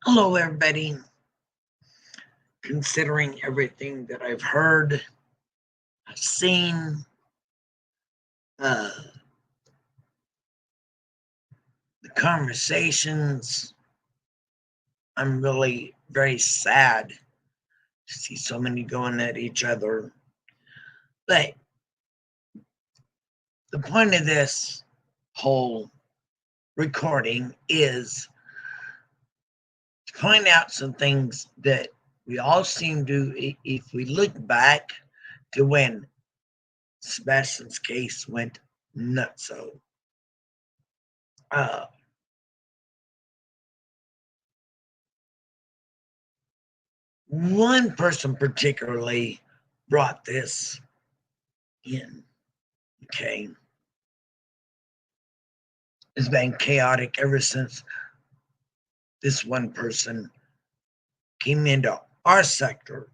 Hello, everybody. Considering everything that I've heard, I've seen, uh, the conversations, I'm really very sad to see so many going at each other. But the point of this whole recording is to point out some things that we all seem to, if we look back to when Sebastian's case went nutso. Uh, One person particularly brought this in. Okay. It's been chaotic ever since this one person came into our sector,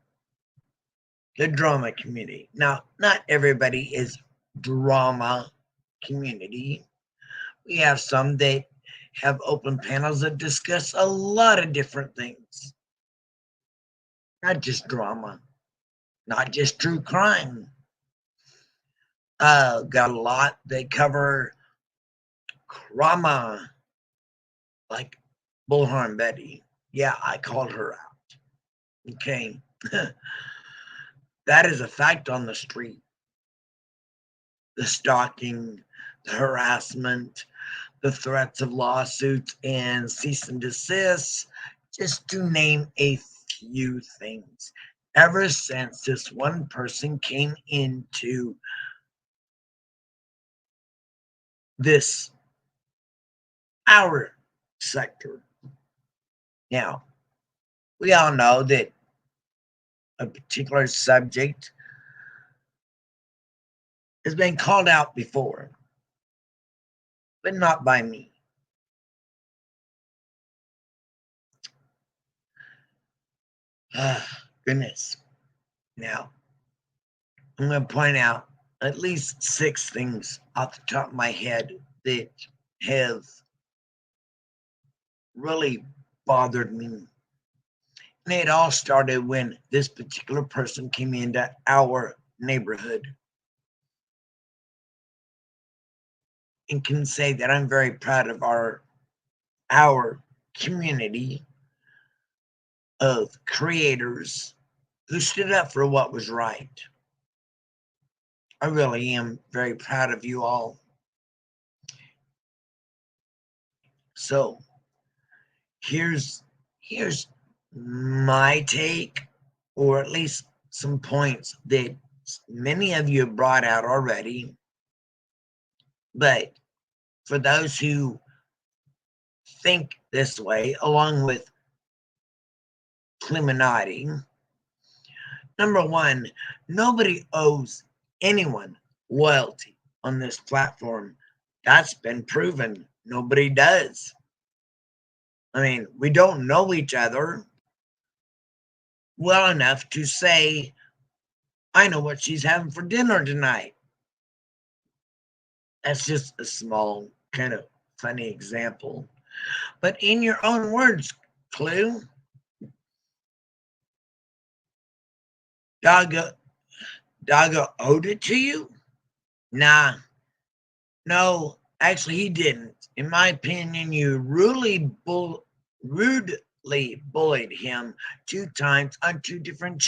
the drama community. Now, not everybody is drama community. We have some that have open panels that discuss a lot of different things, not just drama, not just true crime. Got a lot. They cover drama, like Bullhorn Betty. Yeah, I called her out. Okay. That is a fact on the street. The stalking, the harassment, the threats of lawsuits and cease and desist, just to name a few things. Ever since this one person came into this, our sector. Now, we all know that a particular subject has been called out before, but not by me. Goodness. Now, I'm going to point out at least 6 things off the top of my head that have really bothered me. And it all started when this particular person came into our neighborhood. And can say that I'm very proud of our community of creators who stood up for what was right. I really am very proud of you all. So here's my take, or at least some points that many of you have brought out already. But for those who think this way, along with Illuminati, number one, nobody owes anyone loyalty on this platform. That's been proven. Nobody does. I mean, we don't know each other well enough to say, I know what she's having for dinner tonight. That's just a small, kind of funny example. But in your own words, Clue, Daga owed it to you? Nah, no, actually he didn't. In my opinion, you rudely bullied him 2 times on 2 different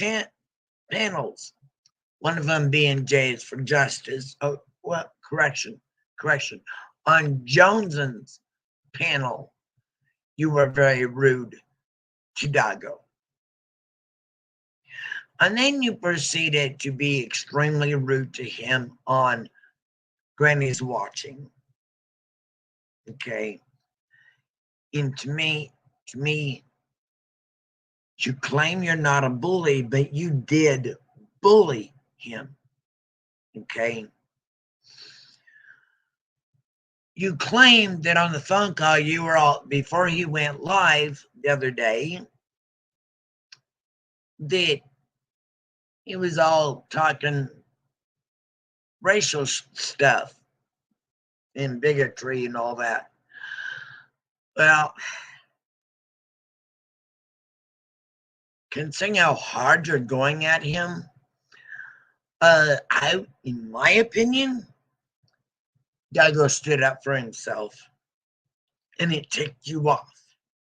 panels. One of them being J's for Justice. Oh, well, correction. On Jones's panel, you were very rude to Dago. And then you proceeded to be extremely rude to him on Granny's Watching. Okay. And to me, you claim you're not a bully, but you did bully him. Okay. You claimed that on the phone call you were all, before he went live the other day, that he was all talking racial stuff and bigotry and all that. Well, considering how hard you're going at him, in my opinion, Dago stood up for himself, and it ticked you off.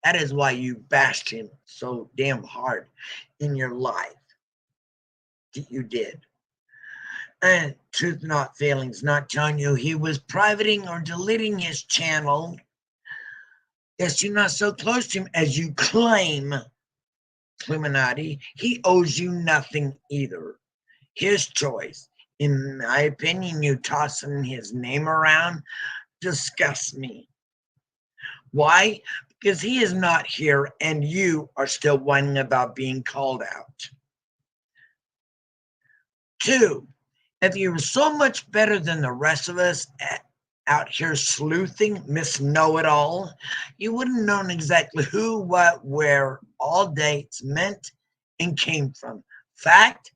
That is why you bashed him so damn hard in your life. You did. And truth not feelings, not telling you he was privating or deleting his channel. Yes, you're not so close to him as you claim, Illuminati. He owes you nothing either. His choice. In my opinion, you tossing his name around disgusts me. Why? Because he is not here and you are still whining about being called out. 2, if you were so much better than the rest of us out here sleuthing, Miss Know-It-All, you wouldn't have known exactly who, what, where all dates meant and came from. Fact,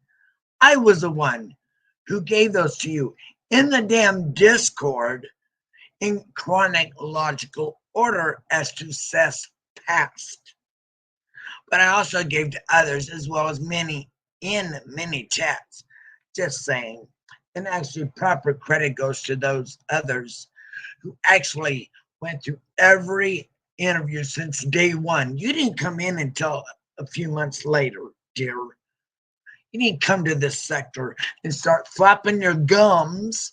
I was the one who gave those to you in the damn Discord in chronological order as to Seth's past. But I also gave to others as well as many in many chats. Just saying. And actually proper credit goes to those others who actually went through every interview since day one. You didn't come in until a few months later, dear. You didn't come to this sector and start flapping your gums,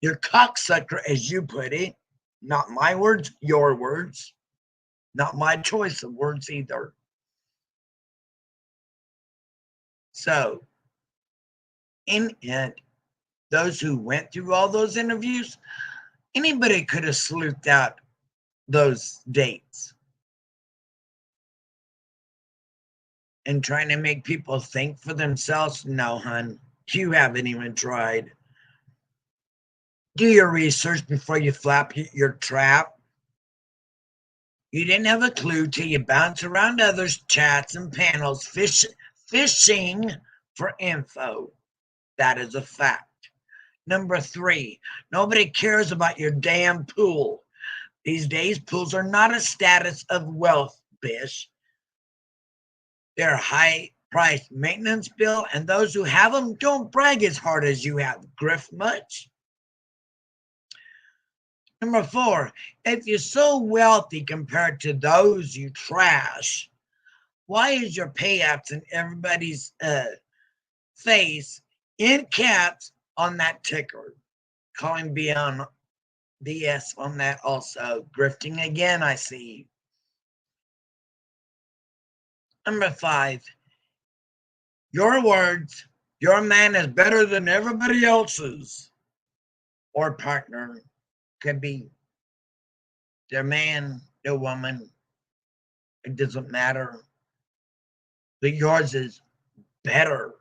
your cocksucker, as you put it. Not my words, your words. Not my choice of words either. So, in it, those who went through all those interviews, anybody could have sleuthed out those dates. And trying to make people think for themselves, no, hun, you haven't even tried. Do your research before you flap your trap. You didn't have a clue till you bounce around others' chats and panels fishing for info. That is a fact. Number 3, nobody cares about your damn pool. These days, pools are not a status of wealth, Bish. They're high-priced maintenance bill, and those who have them don't brag as hard as you have. Grift much? Number 4, if you're so wealthy compared to those you trash, why is your payouts in everybody's face in caps on that ticker? Calling beyond BS on that also. Grifting again, I see. Number 5, your words, your man is better than everybody else's. Or partner, could be their man, their woman. It doesn't matter. But yours is better.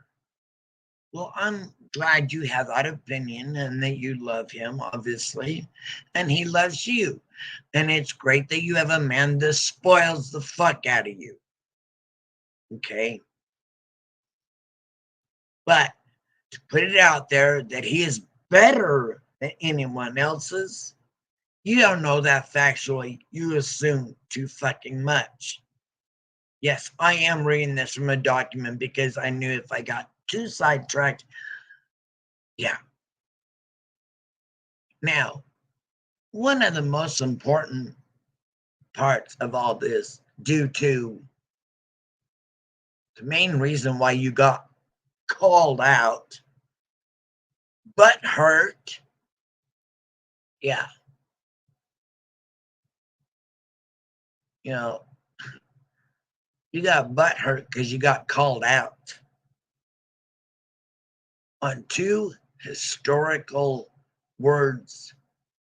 Well, I'm glad you have that opinion and that you love him, obviously, and he loves you. And it's great that you have a man that spoils the fuck out of you. Okay? But to put it out there that he is better than anyone else's, you don't know that factually. You assume too fucking much. Yes, I am reading this from a document because I knew if I got too sidetracked, yeah. Now, one of the most important parts of all this, due to the main reason why you got called out, butt hurt, yeah. You know, you got butt hurt because you got called out on 2 historical words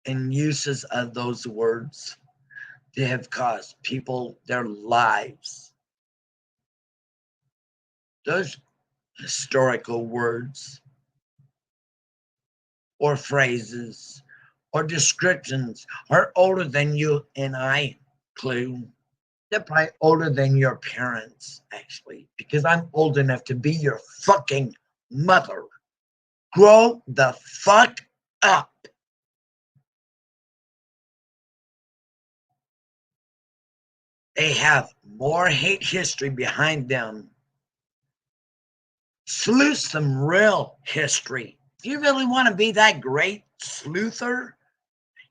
and uses of those words that have cost people their lives. Those historical words or phrases or descriptions are older than you and I, Clue. They're probably older than your parents, actually, because I'm old enough to be your fucking mother. Grow the fuck up. They have more hate history behind them. Sleuth some real history. If you really want to be that great sleuther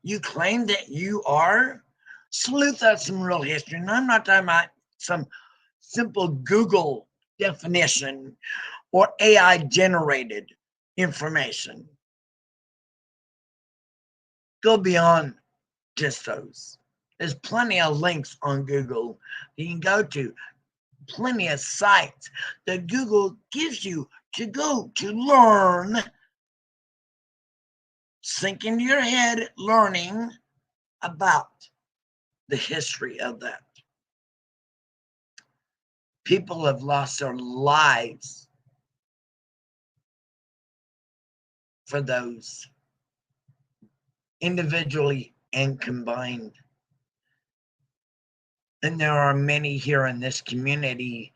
you claim that you are, sleuth out some real history. And I'm not talking about some simple Google definition or AI generated information. Go beyond just those. There's plenty of links on Google you can go to, plenty of sites that Google gives you to go to learn. Sink into your head learning about the history of that. People have lost their lives for those, individually and combined. And there are many here in this community,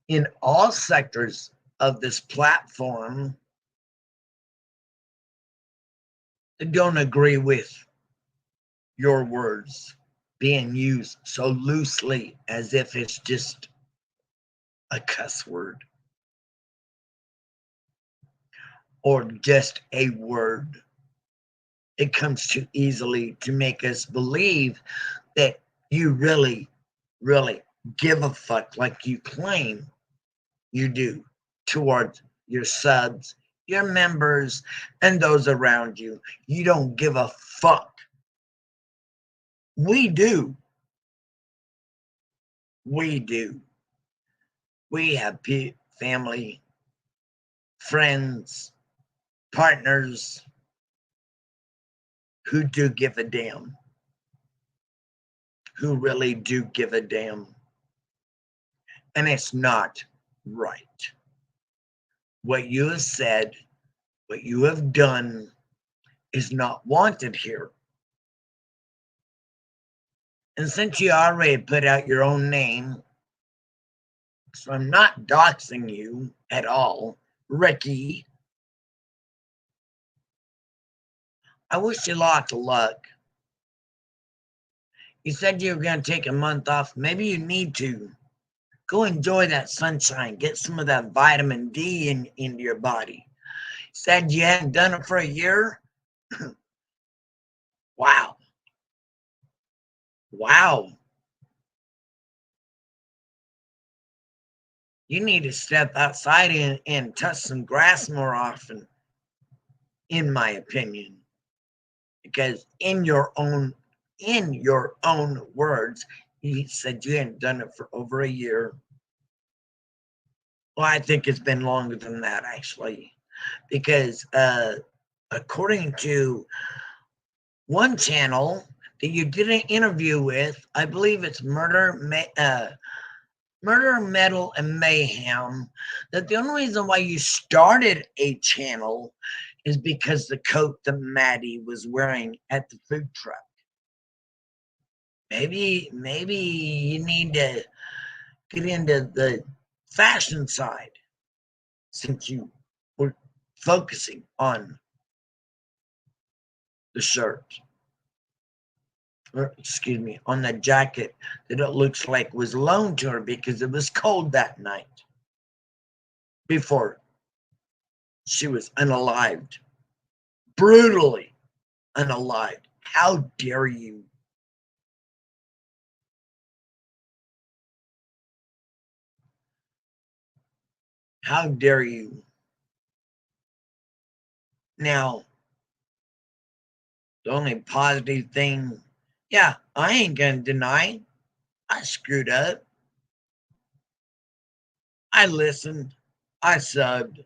in all sectors of this platform, that don't agree with your words being used so loosely as if it's just a cuss word or just a word. It comes too easily to make us believe that you really, really give a fuck like you claim you do towards your subs, your members, and those around you. You don't give a fuck. We do. We do. We have family, friends, partners who do give a damn, who really do give a damn. And it's not right. What you have said, what you have done is not wanted here. And since you already put out your own name, so I'm not doxing you at all, Ricky, I wish you lots of luck. You said you were going to take a month off. Maybe you need to. Go enjoy that sunshine. Get some of that vitamin D into your body. You said you hadn't done it for a year? Wow. Wow. You need to step outside and touch some grass more often, in my opinion. Because in your own words, you said you hadn't done it for over a year. Well, I think it's been longer than that, actually. Because according to one channel that you did an interview with, I believe it's Murder, Metal, and Mayhem, that the only reason why you started a channel is because the coat that Maddie was wearing at the food truck. Maybe you need to get into the fashion side since you were focusing on the shirt. Or, excuse me, on the jacket that it looks like was loaned to her because it was cold that night before she was unalived, brutally unalived. How dare you? How dare you? Now, the only positive thing, yeah, I ain't gonna deny I screwed up. I listened. I subbed.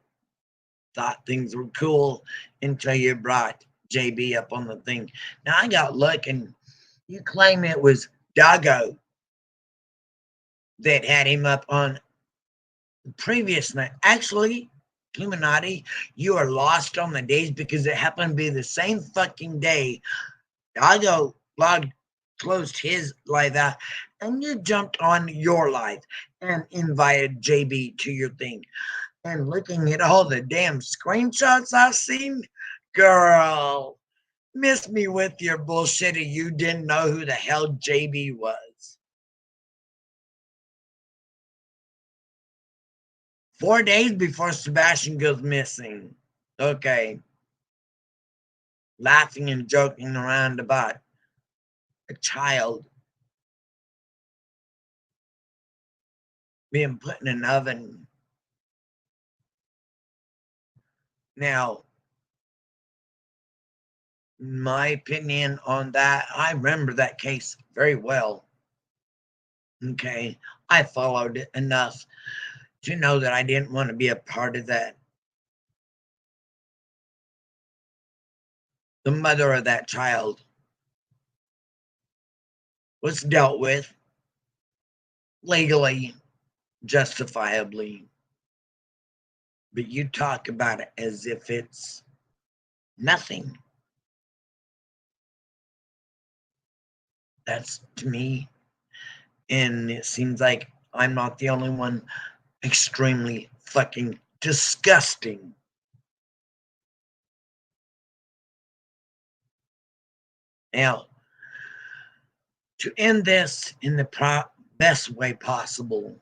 Thought things were cool until you brought JB up on the thing. Now I got looking. You claim it was Dago that had him up on the previous night. Actually, Illuminati, you are lost on the days because it happened to be the same fucking day Dago closed his live out, and you jumped on your live and invited JB to your thing. And looking at all the damn screenshots I've seen, girl, miss me with your bullshit. You didn't know who the hell JB was. 4 days before Sebastian goes missing. Okay. Laughing and joking around about a child being put in an oven. Now, my opinion on that, I remember that case very well. Okay. I followed it enough to know that I didn't want to be a part of that. The mother of that child was dealt with legally, justifiably. But you talk about it as if it's nothing. That's to me, and it seems like I'm not the only one, extremely fucking disgusting. Now, to end this in the best way possible,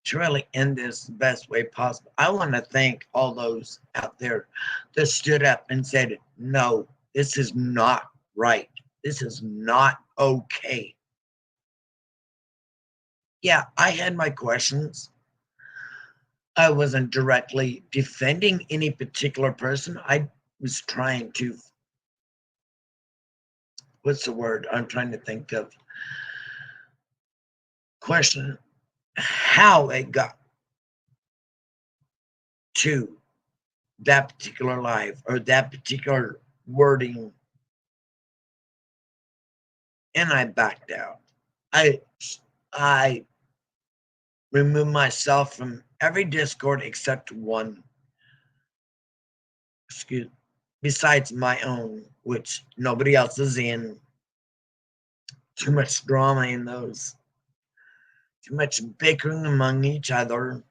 to really end this the best way possible, I want to thank all those out there that stood up and said, no, this is not right. This is not okay. Yeah, I had my questions. I wasn't directly defending any particular person. I was trying to, what's the word I'm trying to think of? Question how it got to that particular live or that particular wording, and I backed out. I removed myself from every Discord except one, excuse, besides my own, which nobody else is in. Too much drama in those. Too much bickering among each other.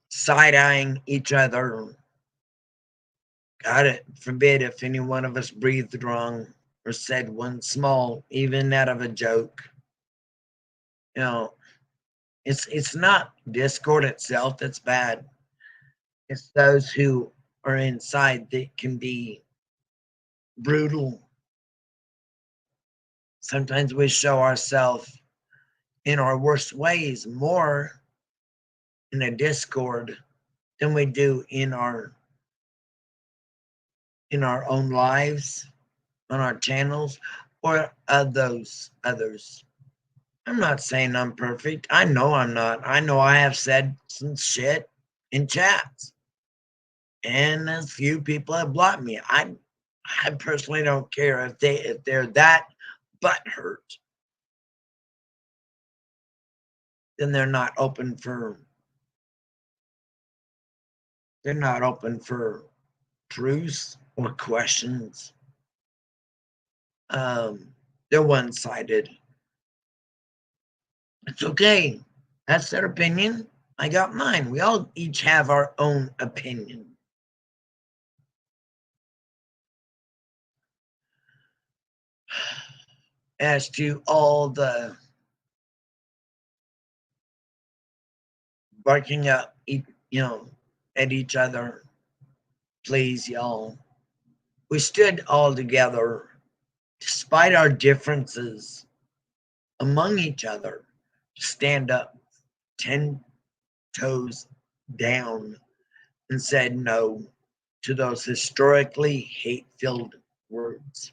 Side-eyeing each other. God forbid if any one of us breathed wrong or said one small, even out of a joke. You know, it's not Discord itself that's bad. It's those who are inside that can be brutal. Sometimes we show ourselves in our worst ways more in a Discord than we do in our own lives, on our channels, or those others. I'm not saying I'm perfect. I know I'm not. I know I have said some shit in chats, and a few people have blocked me. I personally don't care if they're that butthurt, then they're not open for truths or questions. They're one-sided. It's okay. That's their opinion. I got mine. We all each have our own opinion. As to all the barking up, at each other, please, y'all. We stood all together, despite our differences among each other, to stand up 10 toes down and said no to those historically hate-filled words.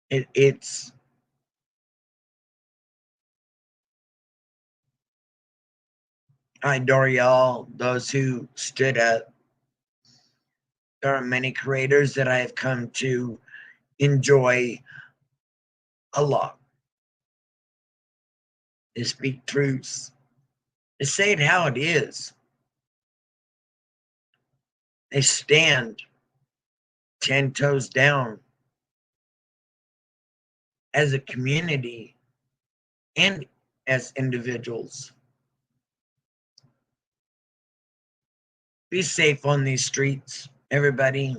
It's I adore y'all, those who stood up. There are many creators that I have come to enjoy a lot. They speak truths. They say it how it is. They stand 10 toes down as a community and as individuals. Be safe on these streets, everybody.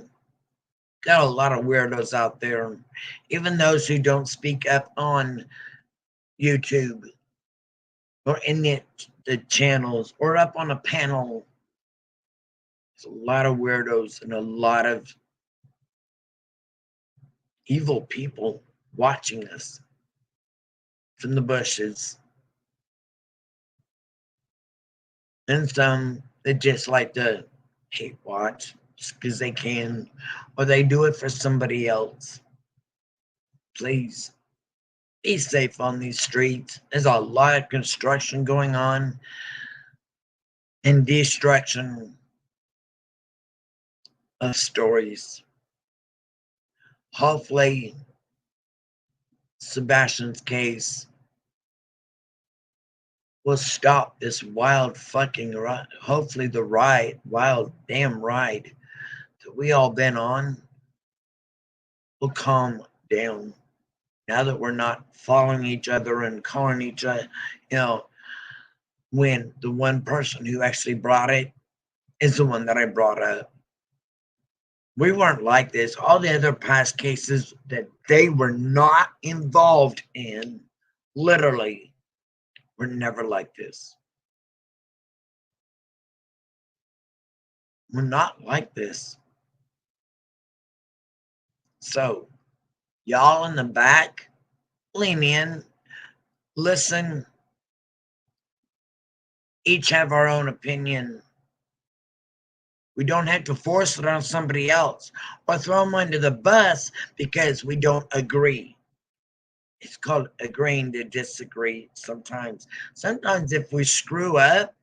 Got a lot of weirdos out there, even those who don't speak up on YouTube or in the channels or up on a panel. There's a lot of weirdos and a lot of evil people watching us from the bushes. And some that just like to hate watch just because they can, or they do it for somebody else. Please be safe on these streets. There's a lot of construction going on and destruction of stories. Hopefully, Sebastian's case will stop this wild fucking ride. Hopefully, the wild damn ride that we all been on will calm down. Now that we're not following each other and calling each other, when the one person who actually brought it is the one that I brought up. We weren't like this. All the other past cases that they were not involved in, literally, were never like this. We're not like this. So, y'all in the back, lean in, listen, each have our own opinion. We don't have to force it on somebody else or throw them under the bus because we don't agree. It's called agreeing to disagree sometimes. Sometimes if we screw up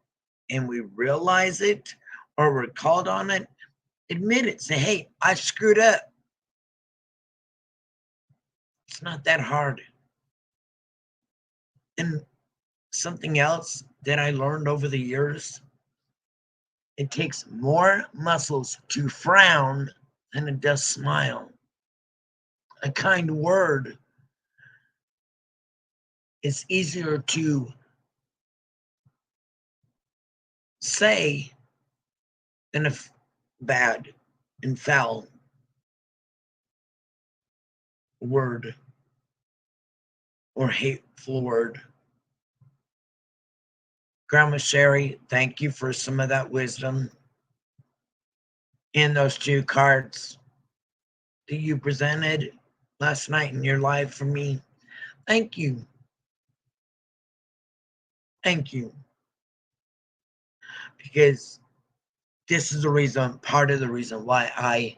and we realize it or we're called on it, admit it. Say, hey, I screwed up. It's not that hard. And something else that I learned over the years, it takes more muscles to frown than it does smile. A kind word is easier to say than a bad and foul word or hateful word. Grandma Sherry, thank you for some of that wisdom in those two cards that you presented last night in your live for me. Thank you. Thank you. Because this is the reason, part of the reason why I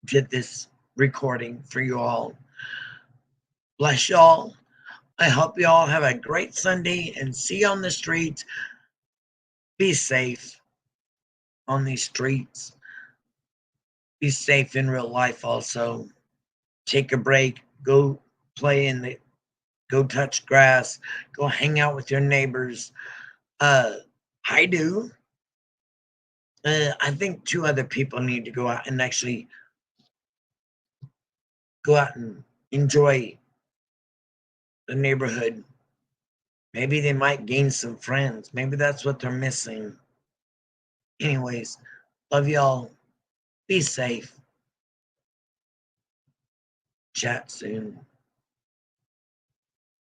did this recording for you all. Bless y'all. I hope you all have a great Sunday and see you on the streets. Be safe on these streets. Be safe in real life also. Take a break. Go play go touch grass. Go hang out with your neighbors. I do. I think 2 other people need to go out and actually go out and enjoy the neighborhood. Maybe they might gain some friends. Maybe that's what they're missing. Anyways, love y'all. Be safe. Chat soon.